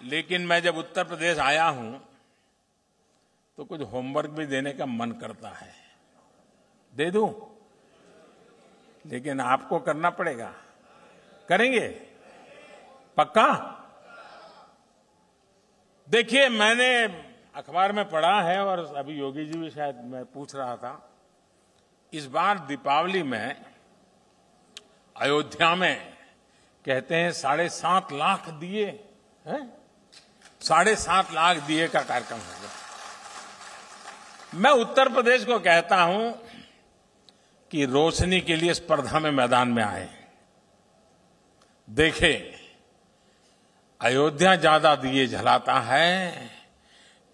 लेकिन मैं जब उत्तर प्रदेश आया हूं तो कुछ होमवर्क भी देने का मन करता है। दे दूं? लेकिन आपको करना पड़ेगा। करेंगे? पक्का? देखिए, मैंने अखबार में पढ़ा है और अभी योगी जी भी शायद मैं पूछ रहा था, इस बार दीपावली में अयोध्या में कहते हैं 7.5 लाख दिए हैं, 7.5 लाख दिए का कार्यक्रम होगा। मैं उत्तर प्रदेश को कहता हूं कि रोशनी के लिए स्पर्धा में मैदान में आए। देखें, अयोध्या ज्यादा दिए जलाता है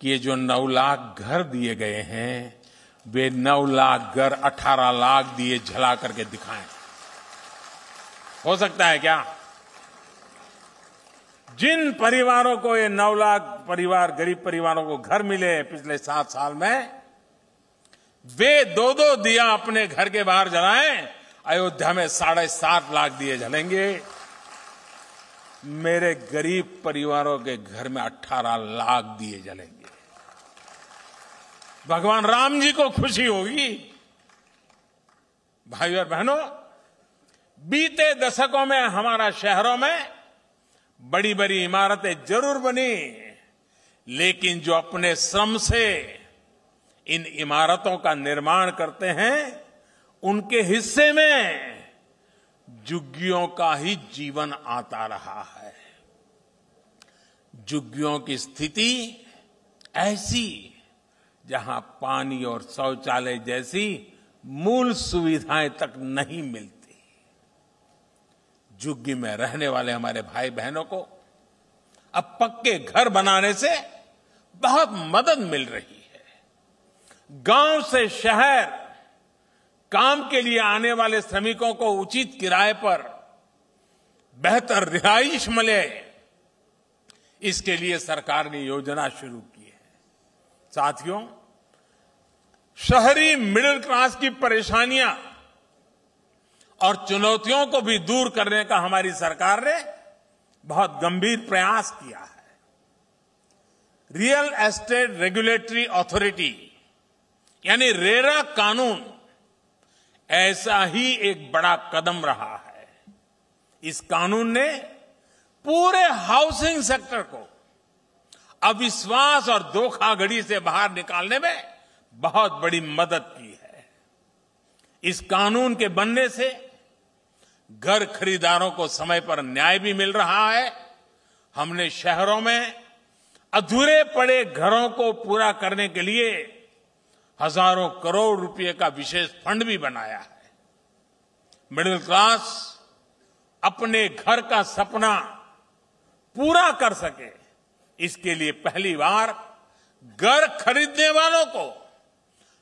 कि ये जो 9 लाख घर दिए गए हैं वे 9 लाख घर 18 लाख दिए जला करके दिखाएं। हो सकता है क्या? जिन परिवारों को ये 9 लाख परिवार, गरीब परिवारों को घर मिले पिछले 7 साल में, वे 2-2 दिया अपने घर के बाहर जलाएं। अयोध्या में 7.5 लाख दिए जलेंगे। मेरे गरीब परिवारों के घर में 18 लाख दिए जलेंगे। भगवान राम जी को खुशी होगी। भाइयों और बहनों, बीते दशकों में हमारा शहरों में बड़ी बड़ी इमारतें जरूर बनी, लेकिन जो अपने श्रम से इन इमारतों का निर्माण करते हैं उनके हिस्से में झुग्गियों का ही जीवन आता रहा है। झुग्गियों की स्थिति ऐसी जहां पानी और शौचालय जैसी मूल सुविधाएं तक नहीं मिलती। झुग्गी में रहने वाले हमारे भाई बहनों को अब पक्के घर बनाने से बहुत मदद मिल रही है। गांव से शहर काम के लिए आने वाले श्रमिकों को उचित किराए पर बेहतर रिहाइश मिले, इसके लिए सरकार ने योजना शुरू की है। साथियों, शहरी मिडिल क्लास की परेशानियां और चुनौतियों को भी दूर करने का हमारी सरकार ने बहुत गंभीर प्रयास किया है। रियल एस्टेट रेगुलेटरी अथॉरिटी यानी रेरा कानून ऐसा ही एक बड़ा कदम रहा है। इस कानून ने पूरे हाउसिंग सेक्टर को अविश्वास और धोखाधड़ी से बाहर निकालने में बहुत बड़ी मदद की है। इस कानून के बनने से घर खरीदारों को समय पर न्याय भी मिल रहा है। हमने शहरों में अधूरे पड़े घरों को पूरा करने के लिए हजारों करोड़ रुपए का विशेष फंड भी बनाया है। मिडिल क्लास अपने घर का सपना पूरा कर सके, इसके लिए पहली बार घर खरीदने वालों को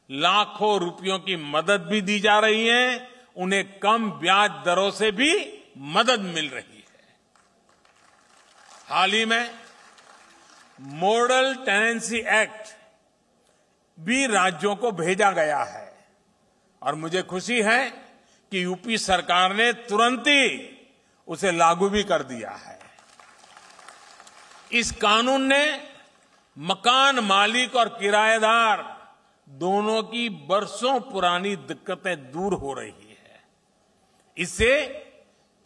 लाखों रुपयों की मदद भी दी जा रही है। उन्हें कम ब्याज दरों से भी मदद मिल रही है। हाल ही में मॉडल टेनेंसी एक्ट भी राज्यों को भेजा गया है और मुझे खुशी है कि यूपी सरकार ने तुरंत ही उसे लागू भी कर दिया है। इस कानून ने मकान मालिक और किराएदार दोनों की बरसों पुरानी दिक्कतें दूर हो रही है। इससे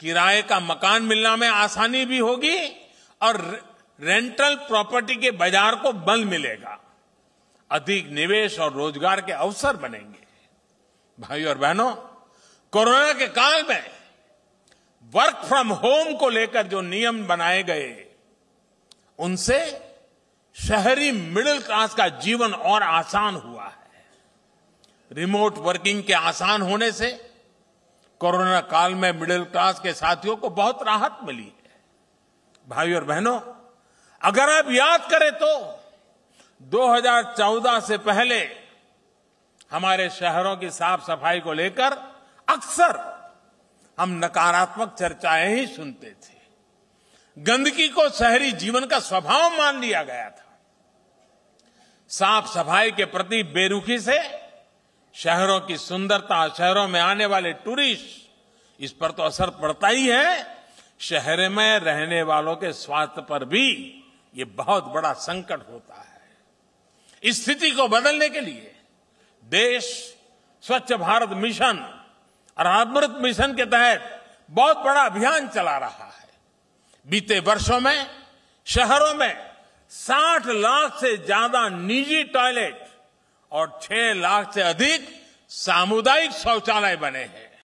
किराए का मकान मिलने में आसानी भी होगी और रेंटल प्रॉपर्टी के बाजार को बल मिलेगा। अधिक निवेश और रोजगार के अवसर बनेंगे। भाइयों और बहनों, कोरोना के काल में वर्क फ्रॉम होम को लेकर जो नियम बनाए गए, उनसे शहरी मिडिल क्लास का जीवन और आसान हुआ है। रिमोट वर्किंग के आसान होने से कोरोना काल में मिडिल क्लास के साथियों को बहुत राहत मिली है। भाइयों और बहनों, अगर आप याद करें तो 2014 से पहले हमारे शहरों की साफ सफाई को लेकर अक्सर हम नकारात्मक चर्चाएं ही सुनते थे। गंदगी को शहरी जीवन का स्वभाव मान लिया गया था। साफ सफाई के प्रति बेरुखी से शहरों की सुंदरता, शहरों में आने वाले टूरिस्ट, इस पर तो असर पड़ता ही है। शहर में रहने वालों के स्वास्थ्य पर भी ये बहुत बड़ा संकट होता है। इस स्थिति को बदलने के लिए देश स्वच्छ भारत मिशन और अमृत मिशन के तहत बहुत बड़ा अभियान चला रहा है। बीते वर्षों में शहरों में 60 लाख से ज्यादा निजी टॉयलेट और 6 लाख से अधिक सामुदायिक शौचालय बने हैं।